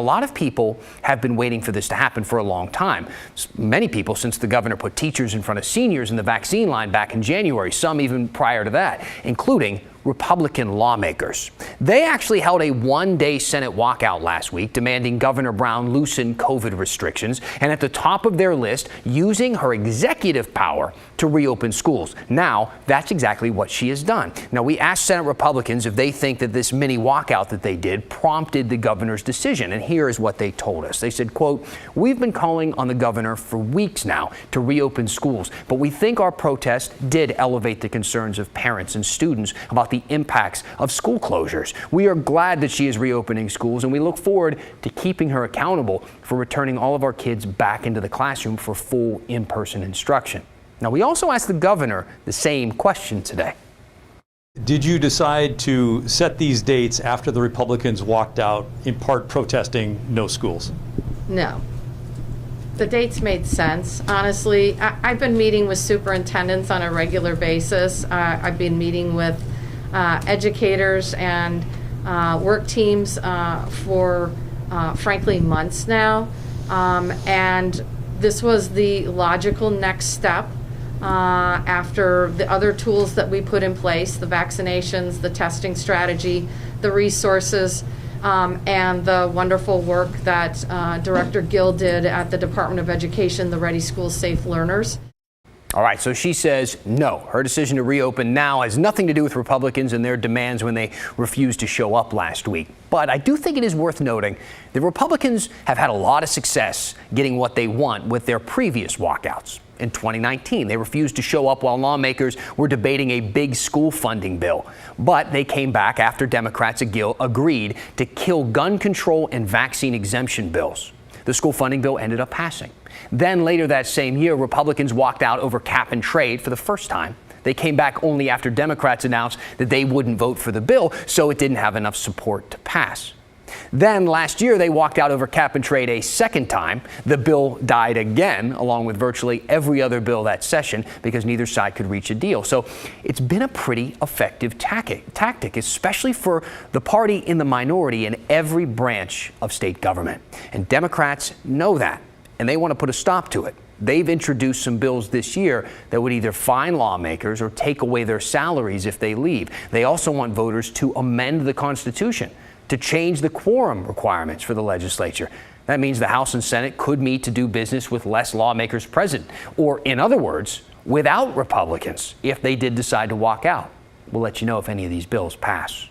A lot of people have been waiting for this to happen for a long time. Many people since the governor put teachers in front of seniors in the vaccine line back in January, some even prior to that, including Republican lawmakers. They actually held a one-day Senate walkout last week demanding Governor Brown loosen COVID restrictions, and at the top of their list, using her executive power to reopen schools. Now, that's exactly what she has done. Now, we asked Senate Republicans if they think that this mini walkout that they did prompted the governor's decision, and here is what they told us. They said, quote, "We've been calling on the governor for weeks now to reopen schools, but we think our protest did elevate the concerns of parents and students about the impacts of school closures. We are glad that she is reopening schools, and we look forward to keeping her accountable for returning all of our kids back into the classroom for full in-person instruction." Now, we also asked the governor the same question today. Did you decide to set these dates after the Republicans walked out, in part protesting no schools? No. The dates made sense. Honestly, I've been meeting with superintendents on a regular basis. I've been meeting with educators and work teams for frankly months now, and this was the logical next step after the other tools that we put in place, the vaccinations, the testing strategy, the resources, and the wonderful work that Director Gill did at the Department of Education, the Ready Schools, Safe Learners. All right, so she says no. Her decision to reopen now has nothing to do with Republicans and their demands when they refused to show up last week. But I do think it is worth noting that Republicans have had a lot of success getting what they want with their previous walkouts. In 2019, they refused to show up while lawmakers were debating a big school funding bill. But they came back after Democrats agreed to kill gun control and vaccine exemption bills. The school funding bill ended up passing. Then later that same year, Republicans walked out over cap and trade for the first time. They came back only after Democrats announced that they wouldn't vote for the bill, so it didn't have enough support to pass. Then last year, they walked out over cap and trade a second time. The bill died again, along with virtually every other bill that session, because neither side could reach a deal. So it's been a pretty effective tactic, especially for the party in the minority in every branch of state government. And Democrats know that, and they want to put a stop to it. They've introduced some bills this year that would either fine lawmakers or take away their salaries if they leave. They also want voters to amend the Constitution to change the quorum requirements for the legislature. That means the House and Senate could meet to do business with less lawmakers present, or in other words, without Republicans if they did decide to walk out. We'll let you know if any of these bills pass.